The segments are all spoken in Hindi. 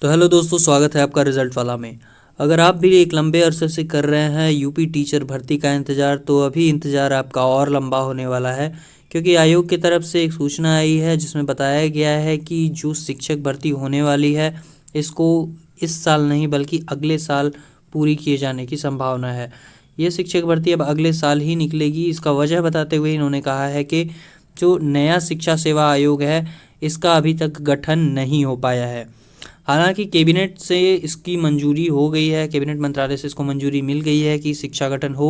तो हेलो दोस्तों, स्वागत है आपका रिजल्ट वाला में। अगर आप भी एक लंबे अरसे से कर रहे हैं यूपी टीचर भर्ती का इंतज़ार, तो अभी इंतज़ार आपका और लंबा होने वाला है, क्योंकि आयोग की तरफ से एक सूचना आई है जिसमें बताया गया है कि जो शिक्षक भर्ती होने वाली है इसको इस साल नहीं बल्कि अगले साल पूरी किए जाने की संभावना है। ये शिक्षक भर्ती अब अगले साल ही निकलेगी। इसका वजह बताते हुए इन्होंने कहा है कि जो नया शिक्षा सेवा आयोग है इसका अभी तक गठन नहीं हो पाया है। हालांकि कैबिनेट से इसकी मंजूरी हो गई है, कैबिनेट मंत्रालय से इसको मंजूरी मिल गई है कि शिक्षा गठन हो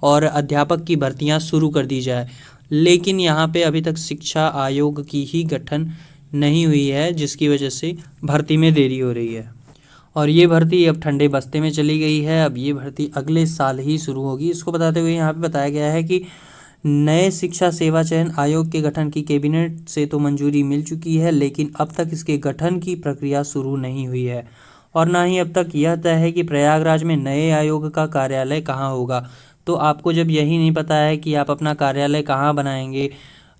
और अध्यापक की भर्तियां शुरू कर दी जाए, लेकिन यहाँ पे अभी तक शिक्षा आयोग की ही गठन नहीं हुई है, जिसकी वजह से भर्ती में देरी हो रही है। और ये भर्ती अब ठंडे बस्ते में चली गई है। अब ये भर्ती अगले साल ही शुरू होगी। इसको बताते हुए यहाँ पे बताया गया है कि नए शिक्षा सेवा चयन आयोग के गठन की कैबिनेट से तो मंजूरी मिल चुकी है, लेकिन अब तक इसके गठन की प्रक्रिया शुरू नहीं हुई है और ना ही अब तक यह तय है कि प्रयागराज में नए आयोग का कार्यालय कहाँ होगा। तो आपको जब यही नहीं पता है कि आप अपना कार्यालय कहाँ बनाएंगे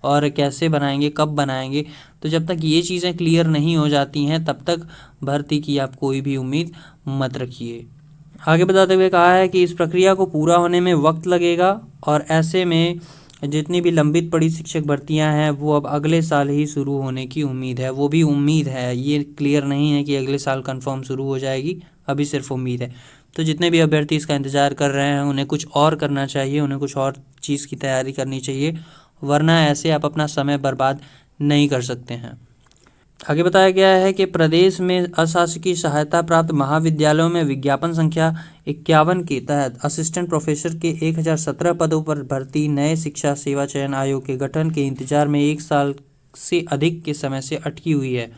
और कैसे बनाएंगे, कब बनाएंगे, तो जब तक ये चीज़ें क्लियर नहीं हो जाती हैं तब तक भर्ती की आप कोई भी उम्मीद मत रखिए। आगे बताते हुए कहा है कि इस प्रक्रिया को पूरा होने में वक्त लगेगा और ऐसे में जितनी भी लंबित पड़ी शिक्षक भर्तियां हैं वो अब अगले साल ही शुरू होने की उम्मीद है। वो भी उम्मीद है, ये क्लियर नहीं है कि अगले साल कंफर्म शुरू हो जाएगी, अभी सिर्फ उम्मीद है। तो जितने भी अभ्यर्थी इसका इंतज़ार कर रहे हैं उन्हें कुछ और करना चाहिए, उन्हें कुछ और चीज़ की तैयारी करनी चाहिए, वरना ऐसे आप अपना समय बर्बाद नहीं कर सकते हैं। आगे बताया गया है कि प्रदेश में अशासकीय सहायता प्राप्त महाविद्यालयों में विज्ञापन संख्या 51 के तहत असिस्टेंट प्रोफेसर के 1017 पदों पर भर्ती नए शिक्षा सेवा चयन आयोग के गठन के इंतजार में 1 साल से अधिक के समय से अटकी हुई है।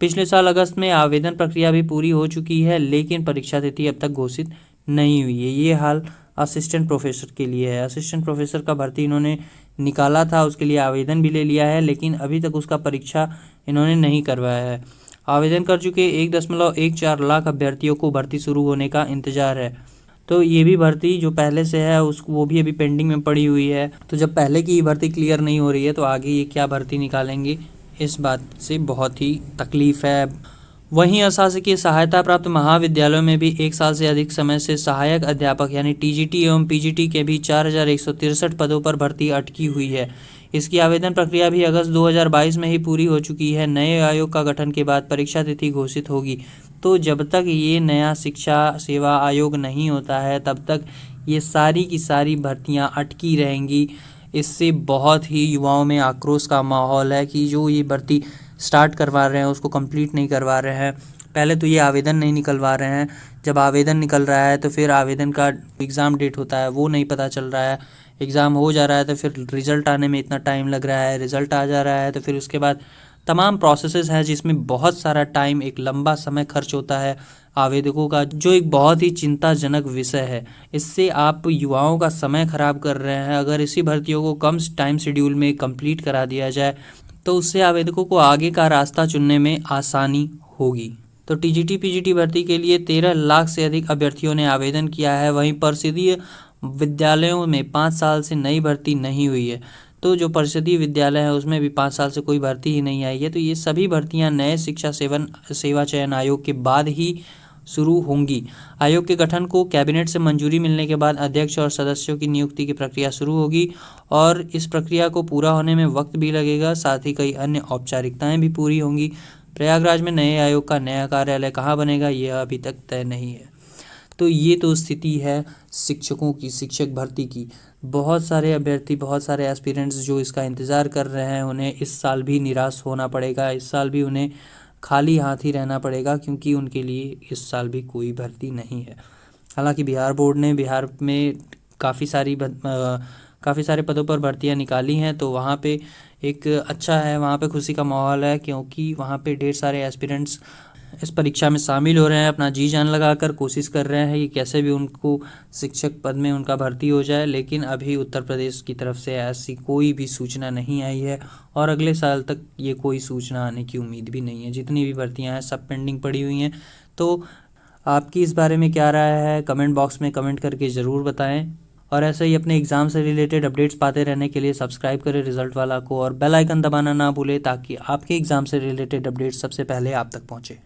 पिछले साल अगस्त में आवेदन प्रक्रिया भी पूरी हो चुकी है, लेकिन परीक्षा तिथि अब तक घोषित नहीं हुई है। ये हाल असिस्टेंट प्रोफेसर के लिए है। असिस्टेंट प्रोफेसर का भर्ती इन्होंने निकाला था, उसके लिए आवेदन भी ले लिया है, लेकिन अभी तक उसका परीक्षा इन्होंने नहीं करवाया है। आवेदन कर चुके 1.14 लाख अभ्यर्थियों को भर्ती शुरू होने का इंतजार है। तो ये भी भर्ती जो पहले से है उसको वो भी अभी पेंडिंग में पड़ी हुई है। तो जब पहले की भर्ती क्लियर नहीं हो रही है तो आगे ये क्या भर्ती निकालेंगे, इस बात से बहुत ही तकलीफ है। वहीं अशासकीय सहायता प्राप्त महाविद्यालयों में भी 1 साल से अधिक समय से सहायक अध्यापक यानी टीजीटी एवं पीजीटी के भी 4163 पदों पर भर्ती अटकी हुई है। इसकी आवेदन प्रक्रिया भी अगस्त 2022 में ही पूरी हो चुकी है। नए आयोग का गठन के बाद परीक्षा तिथि घोषित होगी। तो जब तक ये नया शिक्षा सेवा आयोग नहीं होता है तब तक ये सारी की सारी भर्तियां अटकी रहेंगी। इससे बहुत ही युवाओं में आक्रोश का माहौल है कि जो ये भर्ती स्टार्ट करवा रहे हैं उसको कंप्लीट नहीं करवा रहे हैं। पहले तो ये आवेदन नहीं निकलवा रहे हैं, जब आवेदन निकल रहा है तो फिर आवेदन का एग्ज़ाम डेट होता है वो नहीं पता चल रहा है। एग्ज़ाम हो जा रहा है तो फिर रिज़ल्ट आने में इतना टाइम लग रहा है, रिज़ल्ट आ जा रहा है तो फिर उसके बाद तमाम प्रोसेसेस हैं जिसमें बहुत सारा टाइम, एक लंबा समय खर्च होता है आवेदकों का, जो एक बहुत ही चिंताजनक विषय है। इससे आप युवाओं का समय ख़राब कर रहे हैं। अगर इसी भर्तियों को कम टाइम शेड्यूल में कंप्लीट करा दिया जाए तो उससे आवेदकों को आगे का रास्ता चुनने में आसानी होगी। तो टीजीटी पीजीटी भर्ती के लिए 13 लाख से अधिक अभ्यर्थियों ने आवेदन किया है। वहीं परिषदीय विद्यालयों में 5 साल से नई भर्ती नहीं हुई है। तो जो परिषदीय विद्यालय है उसमें भी 5 साल से कोई भर्ती ही नहीं आई है। तो ये सभी भर्तियां नए शिक्षा सेवा चयन आयोग के बाद ही शुरू होंगी। आयोग के गठन को कैबिनेट से मंजूरी मिलने के बाद अध्यक्ष और सदस्यों की नियुक्ति की प्रक्रिया शुरू होगी और इस प्रक्रिया को पूरा होने में वक्त भी लगेगा, साथ ही कई अन्य औपचारिकताएं भी पूरी होंगी। प्रयागराज में नए आयोग का नया कार्यालय कहाँ बनेगा यह अभी तक तय नहीं है। तो ये तो स्थिति है शिक्षकों की, शिक्षक भर्ती की। बहुत सारे अभ्यर्थी, बहुत सारे एस्पिरेंट्स जो इसका इंतज़ार कर रहे हैं उन्हें इस साल भी निराश होना पड़ेगा। इस साल भी उन्हें खाली हाथ ही रहना पड़ेगा, क्योंकि उनके लिए इस साल भी कोई भर्ती नहीं है। हालांकि बिहार बोर्ड ने बिहार में काफ़ी सारे पदों पर भर्तियां निकाली हैं, तो वहाँ पे एक अच्छा है, वहाँ पे खुशी का माहौल है, क्योंकि वहाँ पे ढेर सारे एस्पिरेंट्स इस परीक्षा में शामिल हो रहे हैं, अपना जी जान लगाकर कोशिश कर रहे हैं कि कैसे भी उनको शिक्षक पद में उनका भर्ती हो जाए। लेकिन अभी उत्तर प्रदेश की तरफ से ऐसी कोई भी सूचना नहीं आई है और अगले साल तक ये कोई सूचना आने की उम्मीद भी नहीं है। जितनी भी भर्तियां हैं सब पेंडिंग पड़ी हुई हैं। तो आपकी इस बारे में क्या राय है, कमेंट बॉक्स में कमेंट करके ज़रूर बताएं। और ऐसे ही अपने एग्ज़ाम से रिलेटेड अपडेट्स पाते रहने के लिए सब्सक्राइब करें रिजल्ट वाला को और बेल आइकन दबाना ना भूलें, ताकि आपके एग्ज़ाम से रिलेटेड अपडेट्स सबसे पहले आप तक पहुँचे।